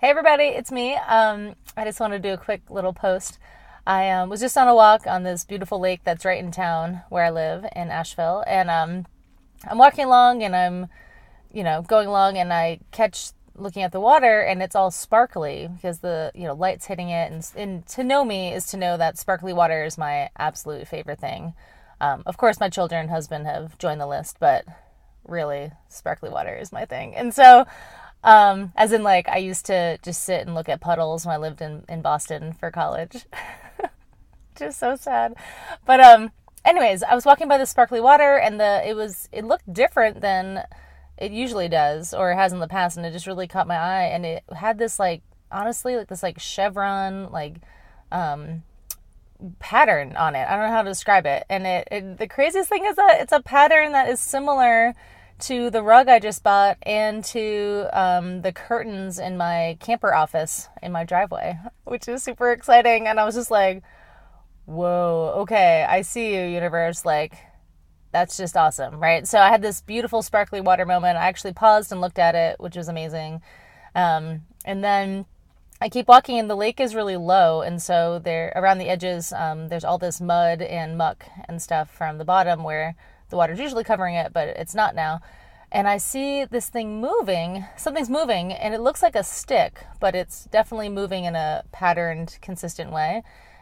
Hey everybody, it's me. I just want to do a quick little post. I was just on a walk on this beautiful lake that's right in town where I live in Asheville, and I'm walking along and I'm, going along and I catch looking at the water and it's all sparkly because the light's hitting it, and to know me is to know that sparkly water is my absolute favorite thing. Of course, my children and husband have joined the list, but really, sparkly water is my thing, and so. As in, like, I used to just sit and look at puddles when I lived in Boston for college. Just so sad. But, anyways, I was walking by the sparkly water and it looked different than it usually does or has in the past. And it just really caught my eye. And it had this, like, honestly, like this, like, chevron, like, pattern on it. I don't know how to describe it. And the craziest thing is that it's a pattern that is similar to the rug I just bought and to the curtains in my camper office in my driveway, which is super exciting. And I was just like, whoa, okay, I see you, universe. Like, that's just awesome, right? So I had this beautiful sparkly water moment. I actually paused and looked at it, which was amazing. And then I keep walking and the lake is really low. And so there, around the edges, there's all this mud and muck and stuff from the bottom where the water's usually covering it, but it's not now. And I see this thing moving. Something's moving, and it looks like a stick, but it's definitely moving in a patterned, consistent way.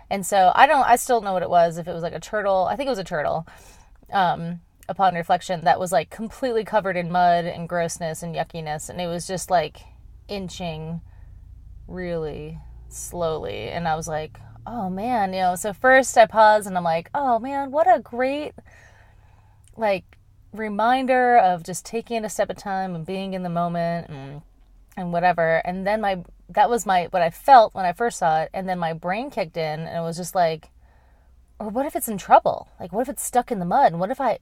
And so I still don't know what it was. If it was like a turtle, I think it was a turtle. Upon reflection, that was like completely covered in mud and grossness and yuckiness, and it was just like inching really slowly. And I was like, oh man, So first I paused, and I'm like, oh man, what a great like reminder of just taking it a step at a time and being in the moment and whatever. And then that was what I felt when I first saw it. And then my brain kicked in and it was just like, or what if it's in trouble? Like, what if it's stuck in the mud? And what if I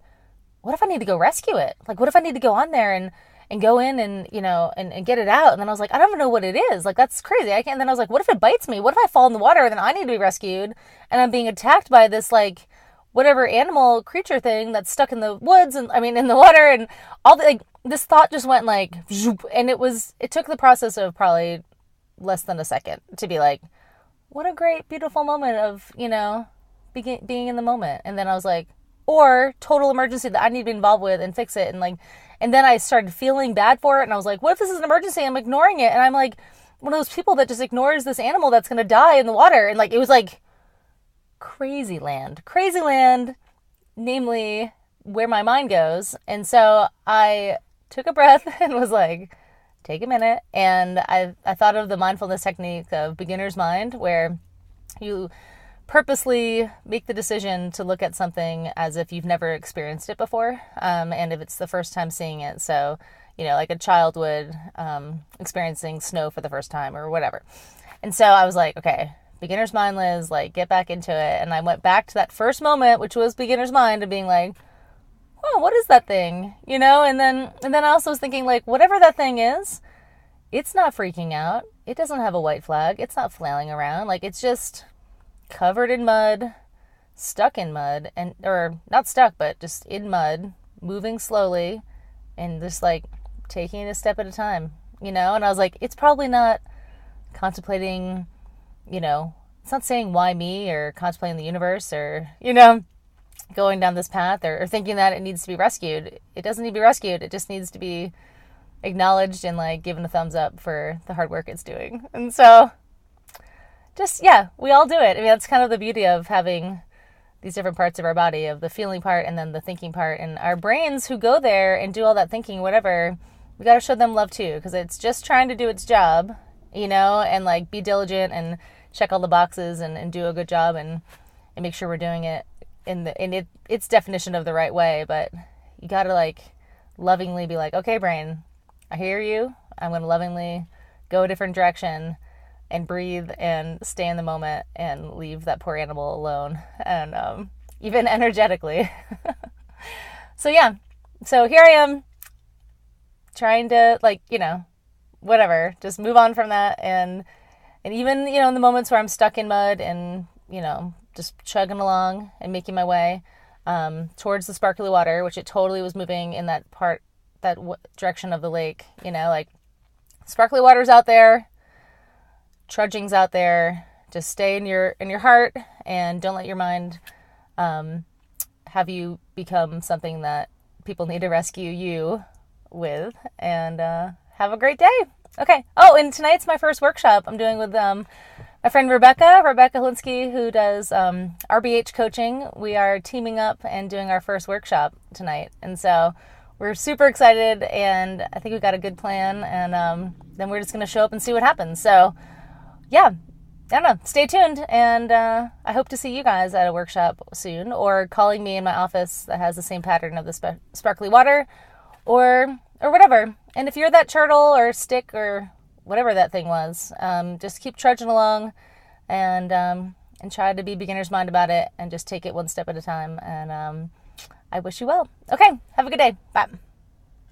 need to go rescue it? Like, what if I need to go on there and go in and, and get it out? And then I was like, I don't even know what it is. Like, that's crazy. I can't. And then I was like, what if it bites me? What if I fall in the water and then I need to be rescued and I'm being attacked by this, like, whatever animal creature thing that's stuck in the woods and in the water, and all the, like, this thought just went like zoop, and it took the process of probably less than a second to be like, what a great beautiful moment of being in the moment. And then I was like, or total emergency that I need to be involved with and fix it. And then I started feeling bad for it, and I was like, what if this is an emergency? I'm ignoring it, and I'm like one of those people that just ignores this animal that's going to die in the water. And like, it was like crazy land, namely where my mind goes. And so I took a breath and was like, take a minute. And I thought of the mindfulness technique of beginner's mind, where you purposely make the decision to look at something as if you've never experienced it before. And if it's the first time seeing it. So, like a child would, experiencing snow for the first time or whatever. And so I was like, okay, beginner's mind, Liz, like, get back into it. And I went back to that first moment, which was beginner's mind, and being like, oh, what is that thing? And then I also was thinking, like, whatever that thing is, it's not freaking out. It doesn't have a white flag. It's not flailing around. Like, it's just covered in mud, stuck in mud, or not stuck, but just in mud, moving slowly, and just like taking it a step at a time, And I was like, it's probably not contemplating, it's not saying why me or contemplating the universe or, going down this path or thinking that it needs to be rescued. It doesn't need to be rescued. It just needs to be acknowledged and like given a thumbs up for the hard work it's doing. And so just, yeah, we all do it. That's kind of the beauty of having these different parts of our body, of the feeling part and then the thinking part. And our brains who go there and do all that thinking, whatever, we got to show them love too, because it's just trying to do its job, and like be diligent and check all the boxes and do a good job and make sure we're doing it in its definition of the right way. But you got to like lovingly be like, okay, brain, I hear you. I'm going to lovingly go a different direction and breathe and stay in the moment and leave that poor animal alone. And even energetically. So yeah, so here I am trying to like, whatever, just move on from that. And even, in the moments where I'm stuck in mud and, just chugging along and making my way towards the sparkly water, which it totally was moving in that part, that direction of the lake, like sparkly water's out there. trudgings out there. Just stay in your heart, and don't let your mind have you become something that people need to rescue you with. And have a great day. Okay. Oh, and tonight's my first workshop I'm doing with my friend Rebecca Holinsky, who does RBH coaching. We are teaming up and doing our first workshop tonight. And so we're super excited, and I think we've got a good plan. And then we're just going to show up and see what happens. So, yeah. I don't know. Stay tuned, and I hope to see you guys at a workshop soon, or calling me in my office that has the same pattern of the sparkly water, or whatever. And if you're that turtle or stick or whatever that thing was, just keep trudging along, and try to be beginner's mind about it, and just take it one step at a time. And I wish you well. Okay, have a good day. Bye.